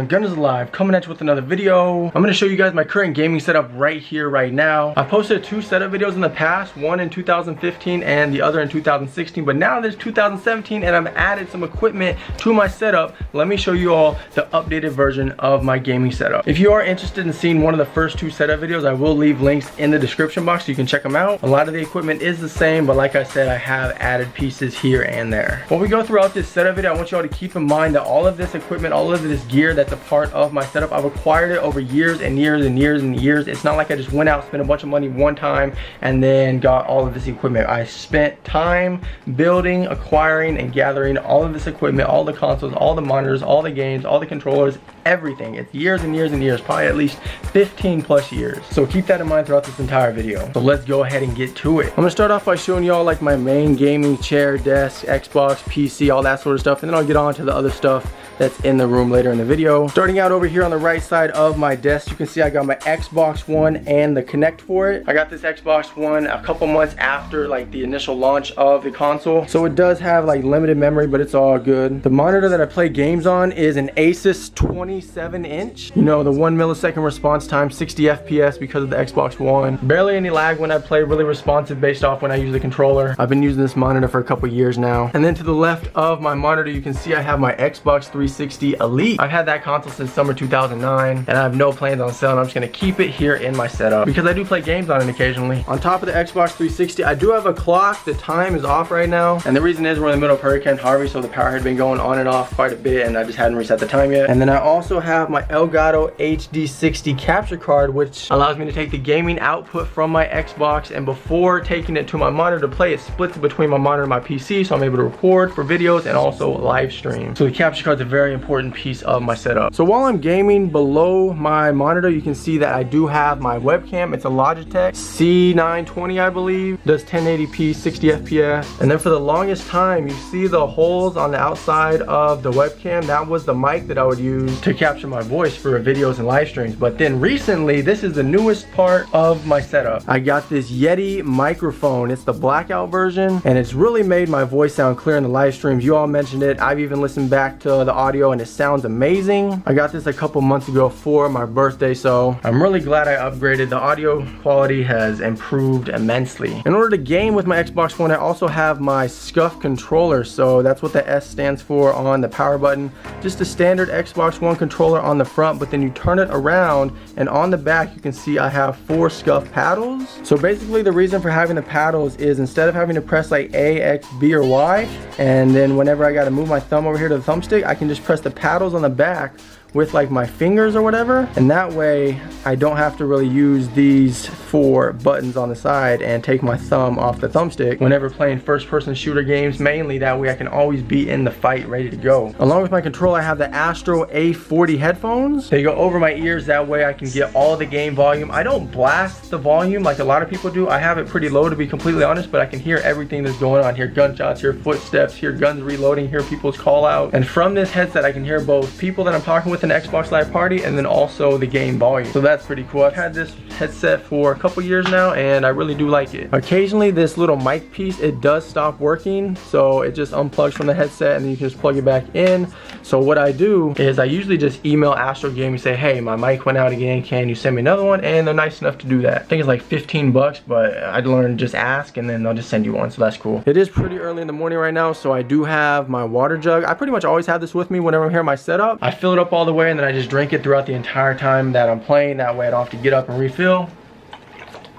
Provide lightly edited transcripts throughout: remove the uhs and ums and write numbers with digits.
everyone? Gun is alive, coming at you with another video. I'm going to show you guys my current gaming setup right here, right now. I posted 2 setup videos in the past, one in 2015 and the other in 2016, but now there's 2017 and I've added some equipment to my setup. Let me show you all the updated version of my gaming setup. If you are interested in seeing one of the first 2 setup videos, I will leave links in the description box so you can check them out. A lot of the equipment is the same, but like I said, I have added pieces here and there. When we go throughout this setup video, I want you all to keep in mind that all of this equipment, all of this gear that's a part of my setup, I've acquired it over years and years and years and years. It's not like I just went out, spent a bunch of money one time and then got all of this equipment. I spent time building, acquiring, and gathering all of this equipment, all the consoles, all the monitors, all the games, all the controllers, everything. It's years and years and years, probably at least 15 plus years. So keep that in mind throughout this entire video. So let's go ahead and get to it. I'm gonna start off by showing y'all like my main gaming chair, desk, Xbox, PC, all that sort of stuff, and then I'll get on to the other stuff that's in the room later in the video. Starting out over here on the right side of my desk, you can see I got my Xbox One and the Kinect for it. I got this Xbox One a couple months after like the initial launch of the console, so it does have like limited memory, but it's all good. The monitor that I play games on is an Asus 27-inch. You know, the 1 millisecond response time, 60 FPS because of the Xbox One. Barely any lag when I play, really responsive based off when I use the controller. I've been using this monitor for a couple years now. And then to the left of my monitor, you can see I have my Xbox 360 Elite. I've had that console since summer 2009 and I have no plans on selling. I'm just gonna keep it here in my setup because I do play games on it occasionally. On top of the Xbox 360, I do have a clock. The time is off right now, and the reason is we're in the middle of Hurricane Harvey, so the power had been going on and off quite a bit and I just hadn't reset the time yet. And then I also have my Elgato HD60 capture card, which allows me to take the gaming output from my Xbox, and before taking it to my monitor to play, it splits between my monitor and my PC, so I'm able to record for videos and also live stream. So the capture card is a very important piece of my setup. So while I'm gaming, below my monitor you can see that I do have my webcam. It's a Logitech C920, I believe. Does 1080p, 60 FPS. And then for the longest time, you see the holes on the outside of the webcam. That was the mic that I would use to capture my voice for videos and live streams. But then recently, this is the newest part of my setup. I got this Yeti microphone. It's the blackout version, and it's really made my voice sound clear in the live streams. You all mentioned it. I've even listened back to the audio and it sounds amazing. I got this a couple months ago for my birthday, so I'm really glad I upgraded. The audio quality has improved immensely. In order to game with my Xbox One, I also have my SCUF controller, so that's what the S stands for on the power button. Just a standard Xbox One controller on the front, but then you turn it around and on the back you can see I have 4 SCUF paddles. So basically the reason for having the paddles is instead of having to press like A, X, B, or Y, and then whenever I gotta move my thumb over here to the thumbstick, I can just press the paddles on the back with like my fingers or whatever, and that way I don't have to really use these 4 buttons on the side and take my thumb off the thumbstick whenever playing first-person shooter games. Mainly that way I can always be in the fight ready to go. Along with my controller, I have the Astro A40 headphones. They go over my ears, that way I can get all the game volume. I don't blast the volume like a lot of people do. I have it pretty low, to be completely honest, but I can hear everything that's going on. Hear gunshots, hear footsteps, hear guns reloading, hear people's call out. And from this headset I can hear both people that I'm talking with an Xbox Live Party and then also the game volume. So that's pretty cool. I've had this headset for a couple years now and I really do like it. Occasionally this little mic piece, it does stop working, so it just unplugs from the headset and then you can just plug it back in. So what I do is I usually just email Astro Game and say, hey, my mic went out again, can you send me another one? And they're nice enough to do that. I think it's like 15 bucks, but I'd learn just ask and then they'll just send you one, so that's cool. It is pretty early in the morning right now, so I do have my water jug. I pretty much always have this with me whenever I'm here in my setup. I fill it up all the way and then I just drink it throughout the entire time that I'm playing. That way I don't have to get up and refill.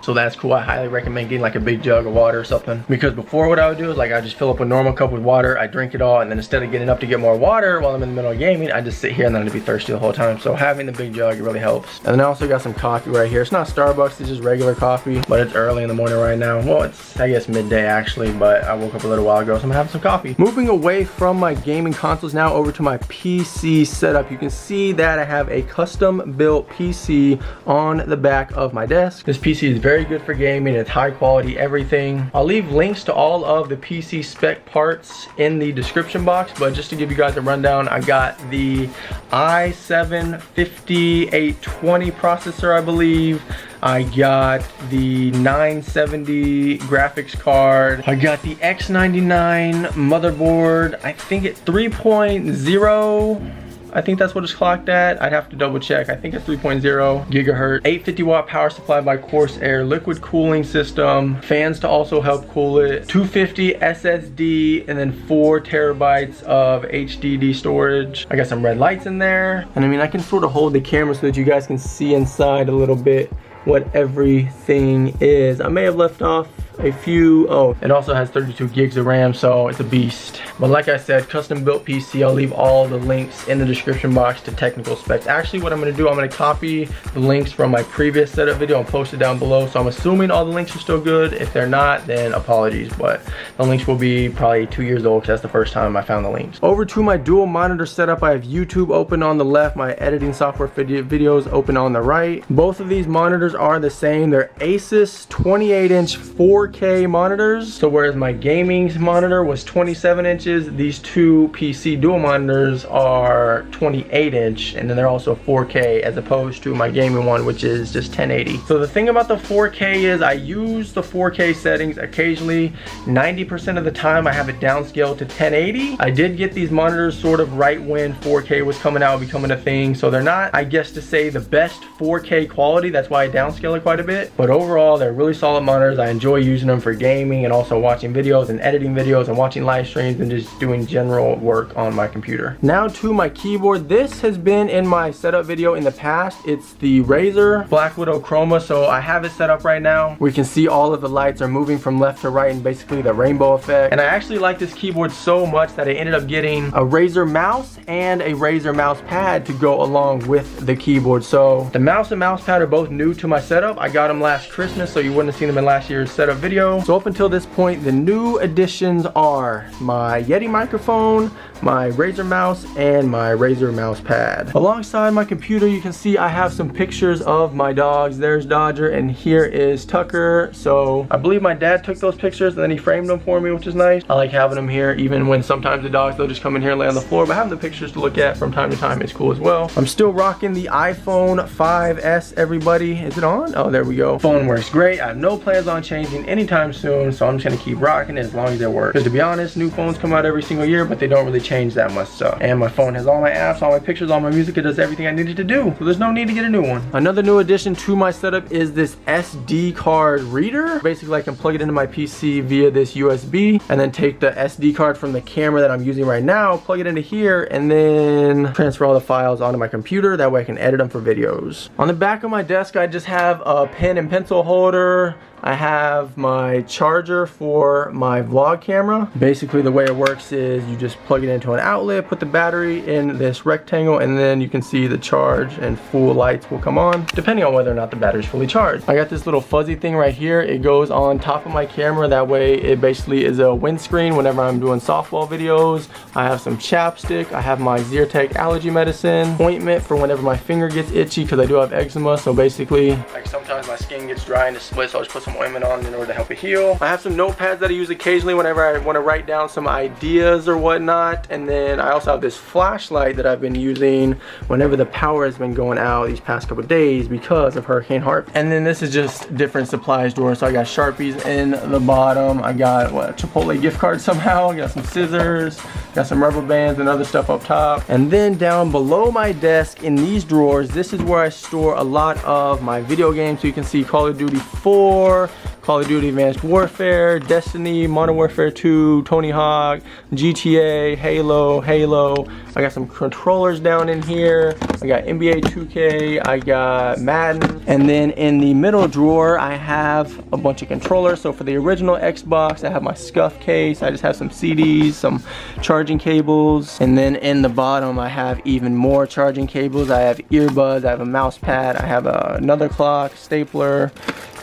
So that's cool. I highly recommend getting like a big jug of water or something, because before what I would do is like I just fill up a normal cup with water, I drink it all, and then instead of getting up to get more water while I'm in the middle of gaming, I just sit here and then I'd be thirsty the whole time. So having the big jug, it really helps. And then I also got some coffee right here. It's not Starbucks, it's just regular coffee, but it's early in the morning right now. Well, it's I guess midday actually, but I woke up a little while ago, so I'm having some coffee. Moving away from my gaming consoles now over to my PC setup, you can see that I have a custom built PC on the back of my desk. This PC is very good for gaming. It's high quality everything. I'll leave links to all of the PC spec parts in the description box, but just to give you guys a rundown, I got the i7-5820 processor, I believe. I got the 970 graphics card. I got the X99 motherboard. I think it's 3.0. I think that's what it's clocked at. I'd have to double check. I think it's 3.0 gigahertz. 850 watt power supply by Corsair, liquid cooling system, fans to also help cool it, 250 SSD, and then 4 terabytes of HDD storage. I got some red lights in there. And I mean, I can sort of hold the camera so that you guys can see inside a little bit what everything is. I may have left off a few. Oh, it also has 32 gigs of RAM, so it's a beast. But like I said, custom built PC. I'll leave all the links in the description box to technical specs. Actually, what I'm gonna do, I'm gonna copy the links from my previous setup video and post it down below. So I'm assuming all the links are still good. If they're not, then apologies, but the links will be probably 2 years old because that's the first time I found the links. Over to my dual monitor setup, I have YouTube open on the left, my editing software videos open on the right. Both of these monitors are the same. They're Asus 28-inch 4K monitors. So whereas my gaming monitor was 27 inches, these two PC dual monitors are 28-inch, and then they're also 4K as opposed to my gaming one, which is just 1080. So the thing about the 4K is I use the 4K settings occasionally. 90% of the time I have it downscaled to 1080. I did get these monitors sort of right when 4K was coming out, becoming a thing. So they're not, I guess to say, the best 4K quality. That's why I downscale it quite a bit. But overall, they're really solid monitors. I enjoy using them for gaming and also watching videos and editing videos and watching live streams and just doing general work on my computer. Now to my keyboard. This has been in my setup video in the past. It's the Razer Black Widow Chroma. So I have it set up right now. We can see all of the lights are moving from left to right and basically the rainbow effect. And I actually like this keyboard so much that I ended up getting a Razer mouse and a Razer mouse pad to go along with the keyboard. So the mouse and mouse pad are both new to my setup. I got them last Christmas, so you wouldn't have seen them in last year's setup video. So up until this point, the new additions are my Yeti microphone, my Razer mouse, and my Razer mouse pad. Alongside my computer, you can see I have some pictures of my dogs. There's Dodger and here is Tucker. So I believe my dad took those pictures and then he framed them for me, which is nice. I like having them here even when sometimes the dogs, they'll just come in here and lay on the floor, but having the pictures to look at from time to time is cool as well. I'm still rocking the iPhone 5S, everybody. Is it on? Oh, there we go. Phone works great. I have no plans on changing anytime soon, so I'm just gonna keep rocking it as long as it works. Because to be honest, new phones come out every single year, but they don't really change that much stuff. And my phone has all my apps, all my pictures, all my music. It does everything I needed to do, so there's no need to get a new one. Another new addition to my setup is this SD card reader. Basically, I can plug it into my PC via this USB and then take the SD card from the camera that I'm using right now, plug it into here, and then transfer all the files onto my computer. That way I can edit them for videos. On the back of my desk, I just have a pen and pencil holder. I have my charger for my vlog camera. Basically, the way it works is you just plug it into an outlet, put the battery in this rectangle, and then you can see the charge and full lights will come on, depending on whether or not the battery's fully charged. I got this little fuzzy thing right here. It goes on top of my camera. That way, it basically is a windscreen whenever I'm doing softball videos. I have some chapstick. I have my Zyrtec allergy medicine, ointment for whenever my finger gets itchy because I do have eczema. So basically, like sometimes my skin gets dry and it splits, so I'll just put some ointment on in order to help it heal. I have some notepads that I use occasionally whenever I want to write down some ideas or whatnot. And then I also have this flashlight that I've been using whenever the power has been going out these past couple of days because of Hurricane Harvey. And then this is just different supplies drawer. So I got Sharpies in the bottom. I got what, a Chipotle gift card somehow. I got some scissors, got some rubber bands and other stuff up top. And then down below my desk in these drawers, this is where I store a lot of my video games. So you can see Call of Duty 4, Call of Duty Advanced Warfare, Destiny, Modern Warfare 2, Tony Hawk, GTA, Halo. I got some controllers down in here. I got NBA 2K, I got Madden. And then in the middle drawer, I have a bunch of controllers. So for the original Xbox, I have my scuff case. I just have some CDs, some charging cables. And then in the bottom, I have even more charging cables. I have earbuds, I have a mouse pad, I have another clock, stapler,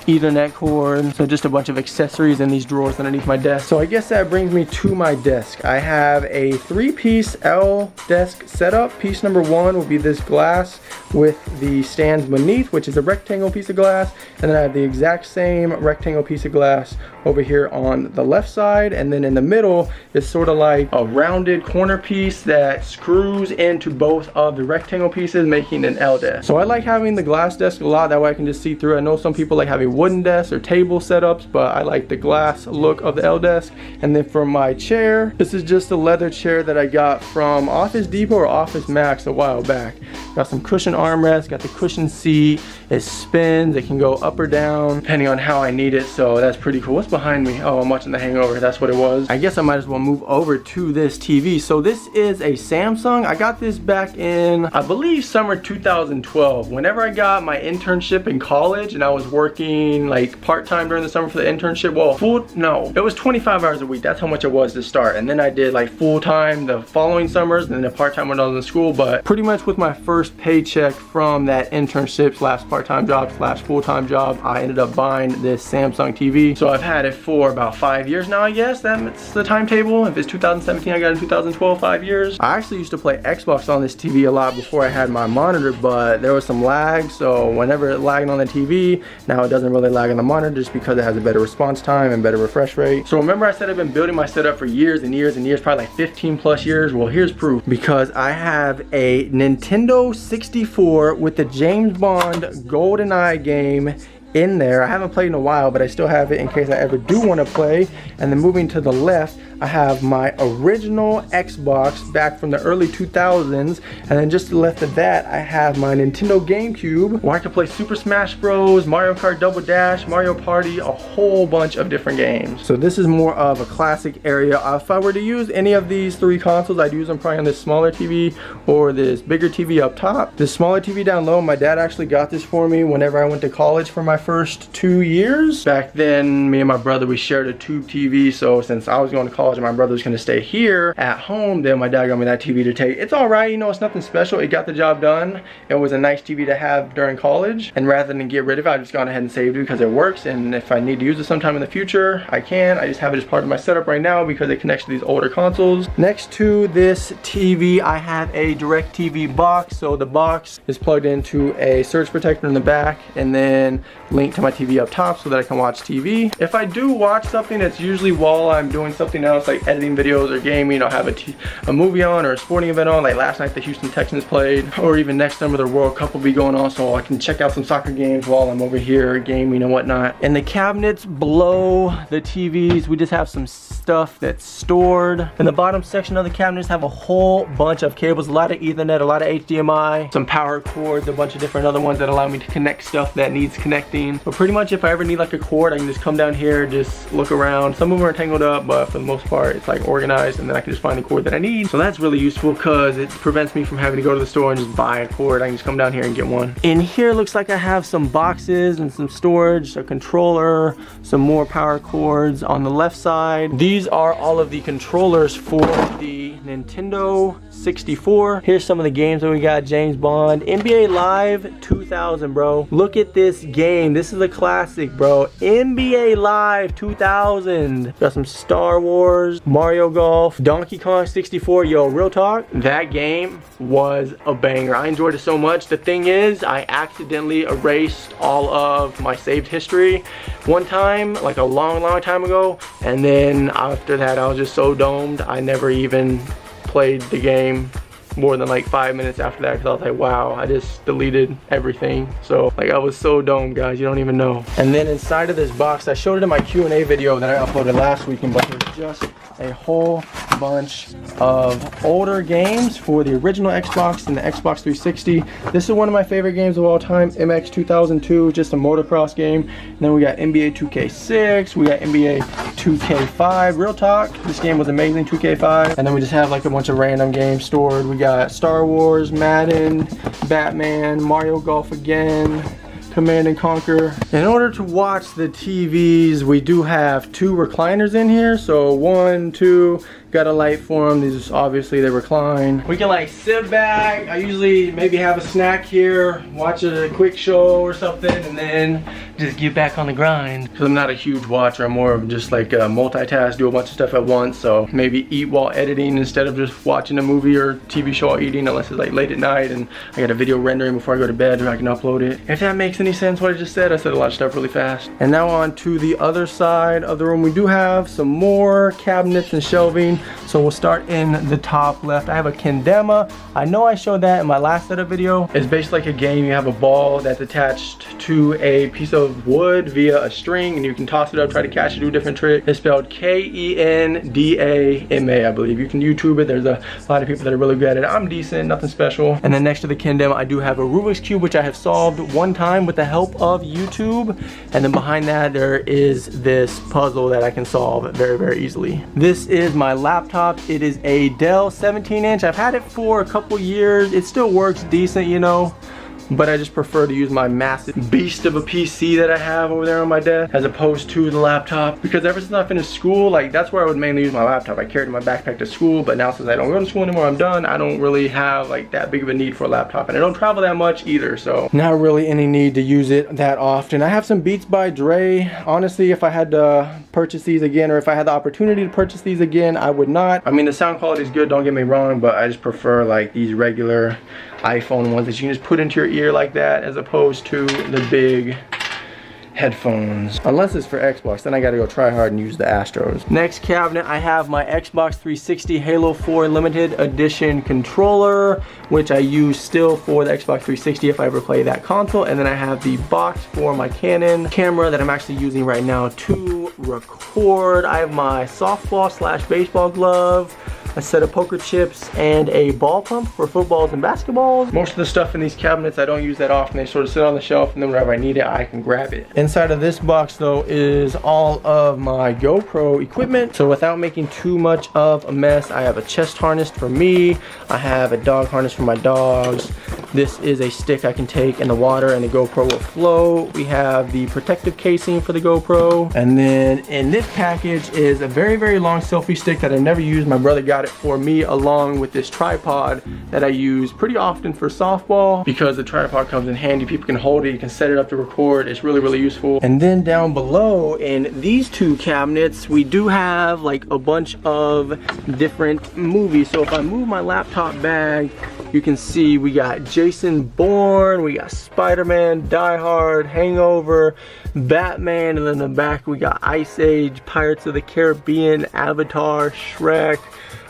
Ethernet cord. So just a bunch of accessories in these drawers underneath my desk. So I guess that brings me to my desk. I have a 3-piece L desk setup. Piece number 1 will be this glass with the stands beneath, which is a rectangle piece of glass. And then I have the exact same rectangle piece of glass over here on the left side. And then in the middle is sort of like a rounded corner piece that screws into both of the rectangle pieces, making an L desk. So I like having the glass desk a lot. That way I can just see through. I know some people like have a wooden desks or table setups, but I like the glass look of the L desk. And then for my chair, this is just a leather chair that I got from Office Depot or Office Max a while back. Got some cushion armrests, got the cushion seat, it spins, it can go up or down depending on how I need it, so that's pretty cool. What's behind me? Oh, I'm watching The Hangover, that's what it was. I guess I might as well move over to this TV. So this is a Samsung. I got this back in, I believe, summer 2012. Whenever I got my internship in college and I was working like part-time during the summer for the internship, well, it was 25 hours a week. That's how much it was to start. And then I did like full-time the following summers and then the part-time when I was in school. But pretty much with my first paycheck from that internship slash part-time job slash full-time job, I ended up buying this Samsung TV. So I've had it for about 5 years now, I guess. That's the timetable. If it's 2017, I got it in 2012, 5 years. I actually used to play Xbox on this TV a lot before I had my monitor, but there was some lag, so whenever it lagged on the TV, now it doesn't really lag on the monitor just because it has a better response time and better refresh rate. So remember I said I've been building my setup for years and years and years, probably like 15 plus years. Well, here's proof, because I have a Nintendo 64 with the James Bond GoldenEye game in there. I haven't played in a while, but I still have it in case I ever do want to play. And then moving to the left, I have my original Xbox back from the early 2000s, and then just to the left of that, I have my Nintendo GameCube where I can play Super Smash Bros, Mario Kart Double Dash, Mario Party, a whole bunch of different games. So this is more of a classic area. If I were to use any of these three consoles, I'd use them probably on this smaller TV or this bigger TV up top. This smaller TV down low, my dad actually got this for me whenever I went to college for my first 2 years. Back then, me and my brother, we shared a tube TV, so since I was going to college and my brother was going to stay here at home, then my dad got me that TV to take. It's alright, you know, it's nothing special. It got the job done. It was a nice TV to have during college, and rather than get rid of it, I just gone ahead and saved it because it works, and if I need to use it sometime in the future, I can. I just have it as part of my setup right now because it connects to these older consoles. Next to this TV, I have a DirecTV box. So the box is plugged into a surge protector in the back and then linked to my TV up top so that I can watch TV. If I do watch something, it's usually while I'm doing something else like editing videos or gaming. I'll have a movie on or a sporting event on, like last night the Houston Texans played, or even next summer the World Cup will be going on, so I can check out some soccer games while I'm over here gaming and whatnot. In the cabinets below the TVs, we just have some stuff that's stored. In the bottom section of the cabinets have a whole bunch of cables, a lot of Ethernet, a lot of HDMI, some power cords, a bunch of different other ones that allow me to connect stuff that needs connecting. But pretty much if I ever need like a cord, I can just come down here, just look around. Some of them are tangled up, but for the most part it's like organized, and then I can just find the cord that I need. So that's really useful because it prevents me from having to go to the store and just buy a cord. I can just come down here and get one. In here looks like I have some boxes and some storage, a controller, some more power cords on the left side. These are all of the controllers for the Nintendo 64. Here's some of the games that we got. James Bond, NBA Live 2000, bro. Look at this game. This is a classic, bro. NBA Live 2000. Got some Star Wars, Mario Golf, Donkey Kong 64. Yo, real talk, that game was a banger. I enjoyed it so much. The thing is, I accidentally erased all of my saved history one time, like a long time ago, and then after that I was just so domed I never even played the game more than like 5 minutes after that, because I was like, wow, I just deleted everything. So like I was so domed, guys, you don't even know. And then inside of this box, I showed it in my Q&A video that I uploaded last weekend, but there's just a whole bunch of older games for the original Xbox and the Xbox 360. This is one of my favorite games of all time, MX 2002, just a motocross game. And then we got NBA 2K6, we got NBA 2K5. Real talk, this game was amazing, 2K5. And then we just have like a bunch of random games stored. We got Star Wars, Madden, Batman, Mario Golf again, Command and Conquer. In order to watch the TVs, we do have 2 recliners in here. So 1, 2, got a light for them. These obviously they recline. We can like sit back. I usually maybe have a snack here, watch a quick show or something, and then just get back on the grind. Because I'm not a huge watcher, I'm more of just like a multitask, do a bunch of stuff at once. So maybe eat while editing instead of just watching a movie or TV show while eating, unless it's like late at night and I got a video rendering before I go to bed or I can upload it. If that makes any sense what I just said, I said a lot of stuff really fast. And now on to the other side of the room, we do have some more cabinets and shelving. So we'll start in the top left. I have a kendama. I know I showed that in my last setup video. It's basically like a game. You have a ball that's attached to a piece of wood via a string, and you can toss it up, try to catch it, do a different trick. It's spelled Kendama, I believe. You can YouTube it. There's a lot of people that are really good at it. I'm decent, nothing special. And then next to the kendama, I do have a Rubik's Cube, which I have solved one time with the help of YouTube. And then behind that, there is this puzzle that I can solve very, very easily. This is my laptop. It is a Dell 17-inch. I've had it for a couple years. It still works decent, you know, but I just prefer to use my massive beast of a PC that I have over there on my desk as opposed to the laptop, because ever since I finished school, like, that's where I would mainly use my laptop. I carried my backpack to school, but now since I don't go to school anymore, I'm done. I don't really have like that big of a need for a laptop, and I don't travel that much either, so not really any need to use it that often. I have some Beats by Dre. Honestly, if I had to purchase these again, or if I had the opportunity to purchase these again, I would not. I mean, the sound quality is good, don't get me wrong, but I just prefer like these regular iPhone ones that you can just put into your ear like that, as opposed to the big headphones. Unless it's for Xbox, then I gotta go try hard and use the Astros. Next cabinet, I have my Xbox 360 Halo 4 limited edition controller, which I use still for the Xbox 360 if I ever play that console. And then I have the box for my Canon camera that I'm actually using right now to record. I have my softball / baseball glove, a set of poker chips, and a ball pump for footballs and basketballs. Most of the stuff in these cabinets I don't use that often. They sort of sit on the shelf, and then whenever I need it, I can grab it. Inside of this box though is all of my GoPro equipment. So without making too much of a mess, I have a chest harness for me. I have a dog harness for my dogs. This is a stick I can take in the water and the GoPro will float. We have the protective casing for the GoPro. And then in this package is a very, very long selfie stick that I've never used. My brother got it for me along with this tripod that I use pretty often for softball, because the tripod comes in handy. People can hold it, you can set it up to record. It's really, really useful. And then down below in these two cabinets, we do have like a bunch of different movies. So if I move my laptop bag, you can see we got Jason Bourne, we got Spider-Man, Die Hard, Hangover, Batman, and then in the back we got Ice Age, Pirates of the Caribbean, Avatar, Shrek.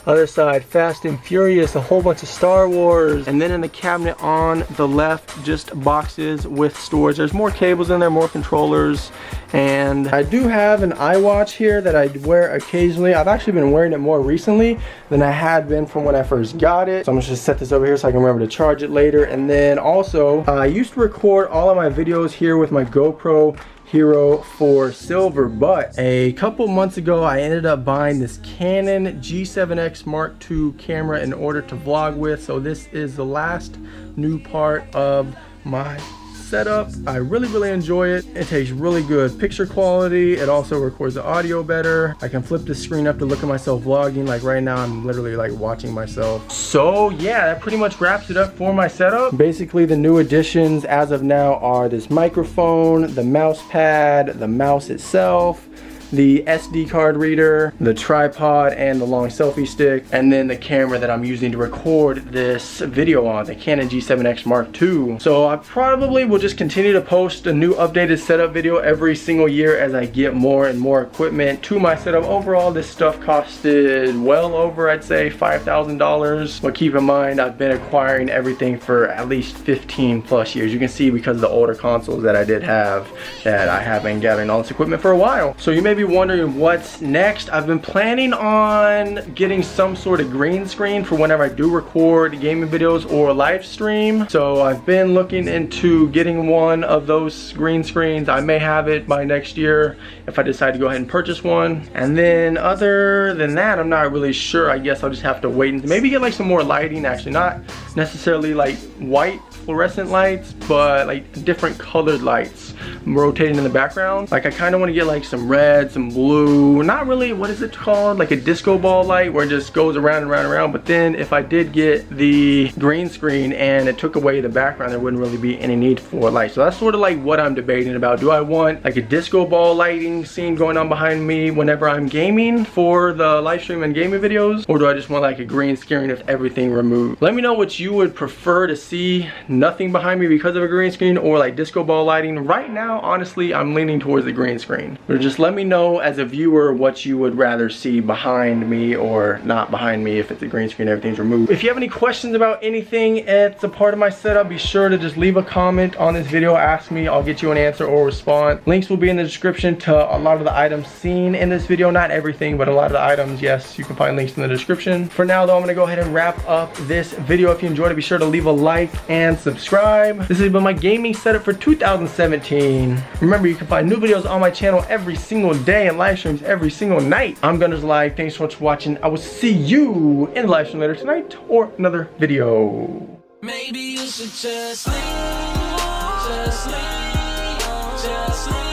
Other side, Fast and Furious, a whole bunch of Star Wars. And then in the cabinet on the left, just boxes with storage. There's more cables in there, more controllers. And I do have an iWatch here that I wear occasionally. I've actually been wearing it more recently than I had been from when I first got it. So I'm just set this over here so I can remember to charge it later. And then also, I used to record all of my videos here with my GoPro Hero 4 Silver, but a couple months ago I ended up buying this Canon G7X Mark II camera in order to vlog with. So this is the last new part of my setup. I really, really enjoy it. It takes really good picture quality. It also records the audio better. I can flip the screen up to look at myself vlogging. Like right now, I'm literally like watching myself. So yeah, that pretty much wraps it up for my setup. Basically, the new additions as of now are this microphone, the mouse pad, the mouse itself, the SD card reader, the tripod, and the long selfie stick, and then the camera that I'm using to record this video on, the Canon G7X Mark II. So I probably will just continue to post a new updated setup video every single year as I get more and more equipment to my setup. Overall, this stuff costed well over, I'd say, $5,000. But keep in mind, I've been acquiring everything for at least 15 plus years. You can see because of the older consoles that I did have, that I have been gathering all this equipment for a while. So you may be wondering what's next. I've been planning on getting some sort of green screen for whenever I do record gaming videos or live stream. So I've been looking into getting one of those green screens. I may have it by next year if I decide to go ahead and purchase one. And then other than that, I'm not really sure. I guess I'll just have to wait and maybe get like some more lighting. Actually, not necessarily like white fluorescent lights, but like different colored lights rotating in the background. Like I kind of want to get like some red, some blue, not really, what is it called, like a disco ball light where it just goes around and around and around. But then if I did get the green screen and it took away the background, there wouldn't really be any need for light. So that's sort of like what I'm debating about. Do I want like a disco ball lighting scene going on behind me whenever I'm gaming for the live stream and gaming videos, or do I just want like a green screen with everything removed? Let me know what you would prefer to see nothing behind me because of a green screen or like disco ball lighting. Right now, honestly, I'm leaning towards the green screen. But just let me know as a viewer what you would rather see behind me or not behind me if it's a green screen, everything's removed. If you have any questions about anything, it's a part of my setup, be sure to just leave a comment on this video, ask me, I'll get you an answer or response. Links will be in the description to a lot of the items seen in this video, not everything, but a lot of the items, yes, you can find links in the description. For now though, I'm gonna go ahead and wrap up this video. If you enjoyed it, be sure to leave a like and subscribe. This has been my gaming setup for 2017. Remember, you can find new videos on my channel every single day and live streams every single night. I'm Gunner's Live. Thanks so much for watching. I will see you in the live stream later tonight or another video. Maybe you should just leave, just leave, just leave.